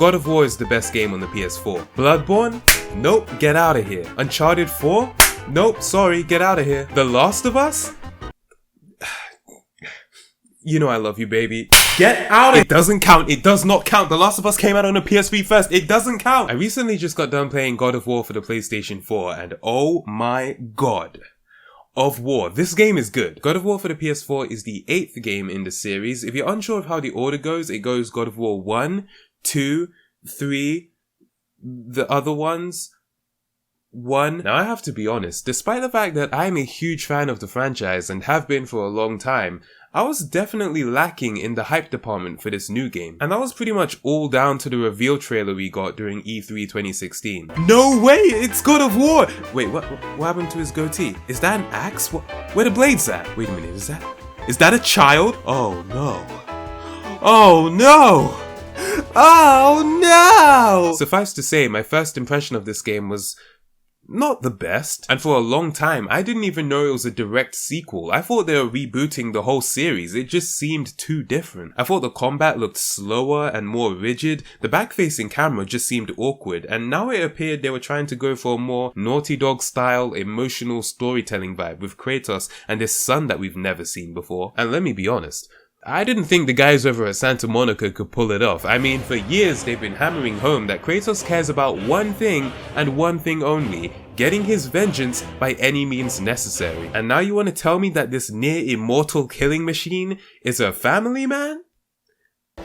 God of War is the best game on the PS4. Bloodborne? Nope, get out of here. Uncharted 4? Nope, sorry, get out of here. The Last of Us? You know I love you, baby. Get out of it! It doesn't count. It does not count. The Last of Us came out on the PS3 first. It doesn't count. I recently just got done playing God of War for the PlayStation 4 and oh my god. Of War. This game is good. God of War for the PS4 is the 8th game in the series. If you're unsure of how the order goes, it goes God of War 1, 2, 3, the other ones, 1. Now I have to be honest, despite the fact that I'm a huge fan of the franchise and have been for a long time, I was definitely lacking in the hype department for this new game. And that was pretty much all down to the reveal trailer we got during E3 2016. No way! It's God of War! Wait, what happened to his goatee? Is that an axe? Where the blades at? Wait a minute, is that a child? Oh no. Oh no! Oh no! Suffice to say, my first impression of this game was not the best. And for a long time, I didn't even know it was a direct sequel. I thought they were rebooting the whole series. It just seemed too different. I thought the combat looked slower and more rigid. The back-facing camera just seemed awkward. And now it appeared they were trying to go for a more Naughty Dog style emotional storytelling vibe with Kratos and his son that we've never seen before. And let me be honest, I didn't think the guys over at Santa Monica could pull it off. I mean, for years they've been hammering home that Kratos cares about one thing and one thing only: getting his vengeance by any means necessary. And now you want to tell me that this near immortal killing machine is a family man?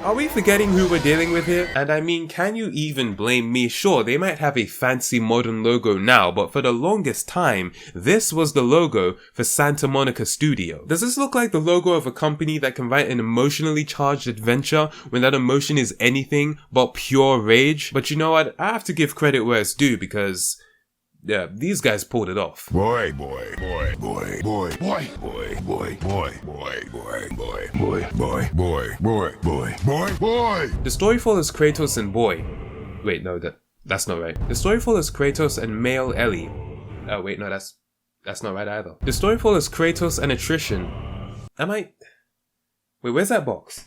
Are we forgetting who we're dealing with here? And I mean, can you even blame me? Sure, they might have a fancy modern logo now, but for the longest time, this was the logo for Santa Monica Studio. Does this look like the logo of a company that can write an emotionally charged adventure when that emotion is anything but pure rage? But you know what? I have to give credit where it's due because yeah, these guys pulled it off. Boy. The story follows Kratos and Boy. Wait, no, that's not right. The story follows Kratos and male Ellie. Oh wait, no, that's not right either. The story follows Kratos and attrition. Wait, where's that box?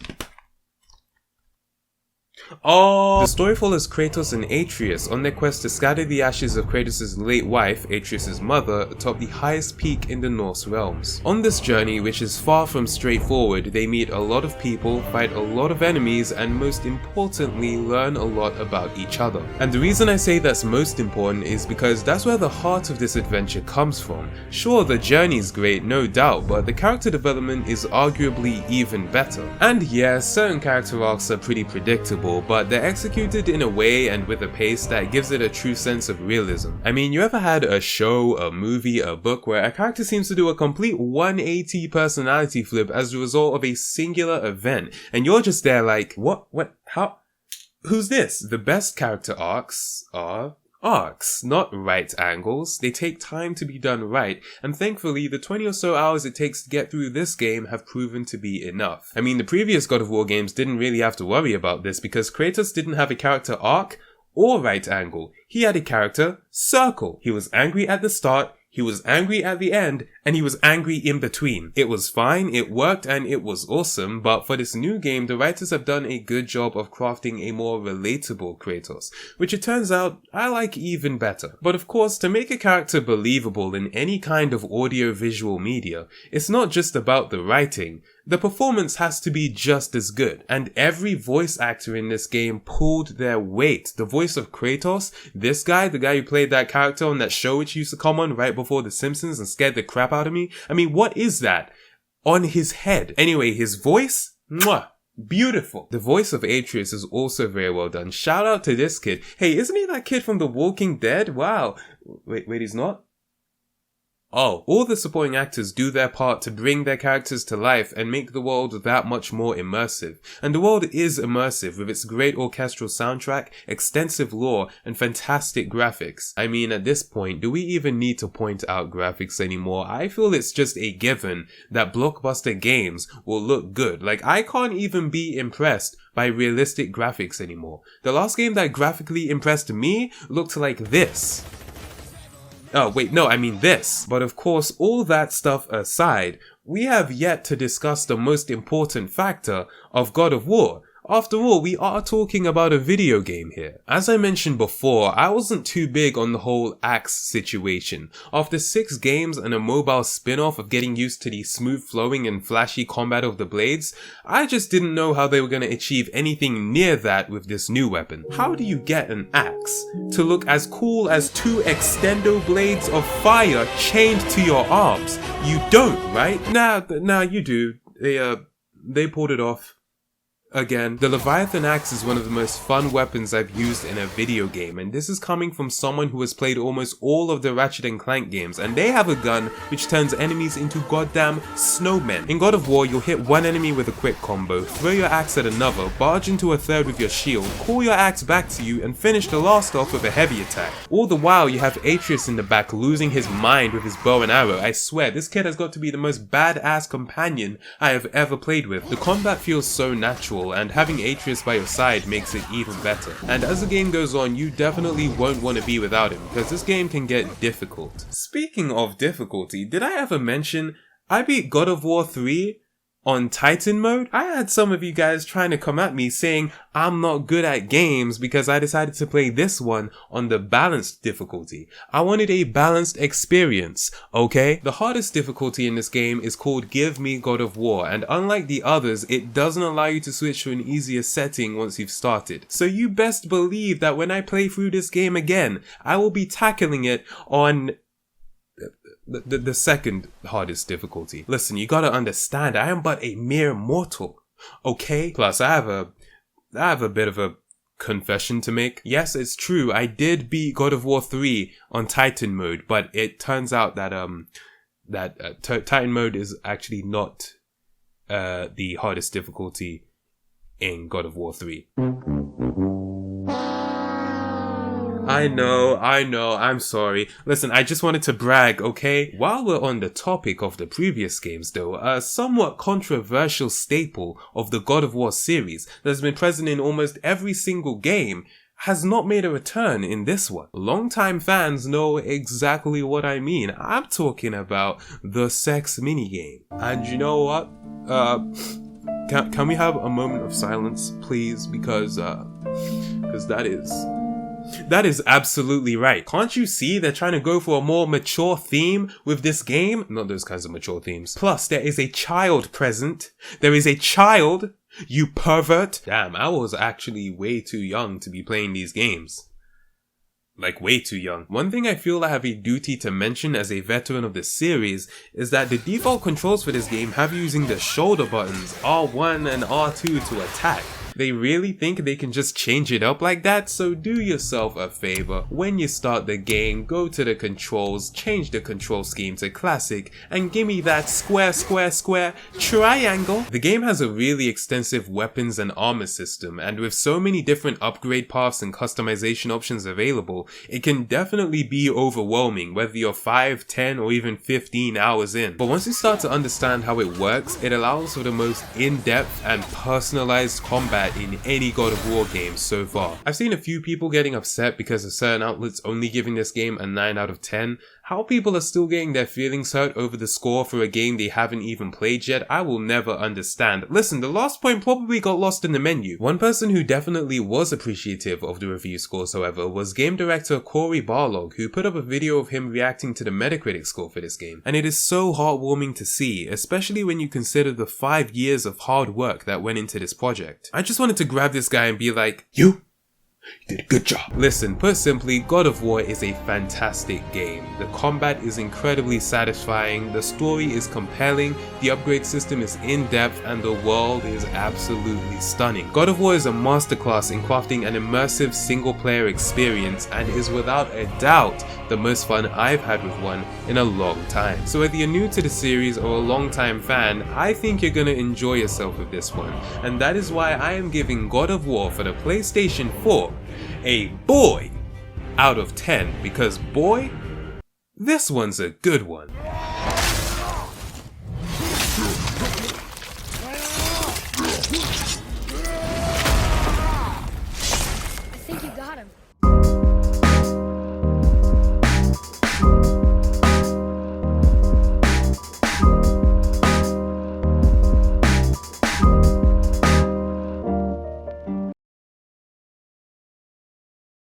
Oh! The story follows Kratos and Atreus on their quest to scatter the ashes of Kratos' late wife, Atreus' mother, atop the highest peak in the Norse realms. On this journey, which is far from straightforward, they meet a lot of people, fight a lot of enemies, and most importantly, learn a lot about each other. And the reason I say that's most important is because that's where the heart of this adventure comes from. Sure, the journey's great, no doubt, but the character development is arguably even better. And yeah, certain character arcs are pretty predictable, but they're executed in a way and with a pace that gives it a true sense of realism. I mean, you ever had a show, a movie, a book where a character seems to do a complete 180 personality flip as a result of a singular event, and you're just there like, what, how, who's this? The best character arcs are arcs, not right angles. They take time to be done right, and thankfully the 20 or so hours it takes to get through this game have proven to be enough. I mean, the previous God of War games didn't really have to worry about this because Kratos didn't have a character arc or right angle. He had a character circle. He was angry at the start, he was angry at the end, and he was angry in between. It was fine, it worked, and it was awesome, but for this new game, the writers have done a good job of crafting a more relatable Kratos, which it turns out I like even better. But of course, to make a character believable in any kind of audio-visual media, it's not just about the writing. The performance has to be just as good, and every voice actor in this game pulled their weight. The voice of Kratos, this guy, the guy who played that character on that show which used to come on right before The Simpsons and scared the crap out of me. I mean, what is that on his head? Anyway, his voice, mwah, beautiful. The voice of Atreus is also very well done. Shout out to this kid. Hey, isn't he that kid from The Walking Dead? Wow. Wait, he's not? Oh, all the supporting actors do their part to bring their characters to life and make the world that much more immersive. And the world is immersive with its great orchestral soundtrack, extensive lore, and fantastic graphics. I mean, at this point, do we even need to point out graphics anymore? I feel it's just a given that blockbuster games will look good. Like, I can't even be impressed by realistic graphics anymore. The last game that graphically impressed me looked like this. Oh, wait, no, I mean this. But of course, all that stuff aside, we have yet to discuss the most important factor of God of War. After all, we are talking about a video game here. As I mentioned before, I wasn't too big on the whole axe situation. After 6 games and a mobile spin-off of getting used to the smooth flowing and flashy combat of the blades, I just didn't know how they were going to achieve anything near that with this new weapon. How do you get an axe to look as cool as 2 extendo blades of fire chained to your arms? You don't, right? Nah, you do. They pulled it off. Again, the Leviathan axe is one of the most fun weapons I've used in a video game, and this is coming from someone who has played almost all of the Ratchet & Clank games, and they have a gun which turns enemies into goddamn snowmen. In God of War, you'll hit one enemy with a quick combo, throw your axe at another, barge into a third with your shield, call your axe back to you, and finish the last off with a heavy attack. All the while, you have Atreus in the back losing his mind with his bow and arrow. I swear, this kid has got to be the most badass companion I have ever played with. The combat feels so natural, and having Atreus by your side makes it even better. And as the game goes on, you definitely won't want to be without him, because this game can get difficult. Speaking of difficulty, did I ever mention I beat God of War 3 on Titan mode? I had some of you guys trying to come at me saying I'm not good at games because I decided to play this one on the balanced difficulty. I wanted a balanced experience, okay? The hardest difficulty in this game is called Give Me God of War, and unlike the others, it doesn't allow you to switch to an easier setting once you've started. So you best believe that when I play through this game again, I will be tackling it on the second hardest difficulty. Listen, you gotta understand, I am but a mere mortal, okay? Plus, I have a bit of a confession to make. Yes, it's true, I did beat God of War 3 on Titan mode, but it turns out that Titan mode is actually not the hardest difficulty in God of War 3. I know, I'm sorry. Listen, I just wanted to brag, okay? While we're on the topic of the previous games though, a somewhat controversial staple of the God of War series that has been present in almost every single game has not made a return in this one. Longtime fans know exactly what I mean. I'm talking about the sex minigame. And you know what? Can we have a moment of silence, please? Because that is absolutely right. Can't you see they're trying to go for a more mature theme with this game? Not those kinds of mature themes. Plus, there is a child present. There is a child, you pervert. Damn, I was actually way too young to be playing these games. Like, way too young. One thing I feel I have a duty to mention as a veteran of the series is that the default controls for this game have you using the shoulder buttons R1 and R2 to attack. They really think they can just change it up like that? So do yourself a favor. When you start the game, go to the controls, change the control scheme to classic, and give me that square, square, square, triangle. The game has a really extensive weapons and armor system, and with so many different upgrade paths and customization options available, it can definitely be overwhelming whether you're 5, 10, or even 15 hours in. But once you start to understand how it works, it allows for the most in-depth and personalized combat in any God of War game so far. I've seen a few people getting upset because of certain outlets only giving this game a 9 out of 10. How people are still getting their feelings hurt over the score for a game they haven't even played yet, I will never understand. Listen, the last point probably got lost in the menu. One person who definitely was appreciative of the review scores, however, was game director Corey Barlog, who put up a video of him reacting to the Metacritic score for this game. And it is so heartwarming to see, especially when you consider the 5 years of hard work that went into this project. I just wanted to grab this guy and be like, You did a good job. Listen, put simply, God of War is a fantastic game. The combat is incredibly satisfying, the story is compelling, the upgrade system is in-depth, and the world is absolutely stunning. God of War is a masterclass in crafting an immersive single-player experience and is without a doubt the most fun I've had with one in a long time. So whether you're new to the series or a long-time fan, I think you're gonna enjoy yourself with this one. And that is why I am giving God of War for the PlayStation 4 a boy out of 10, because boy, this one's a good one. I think you got him.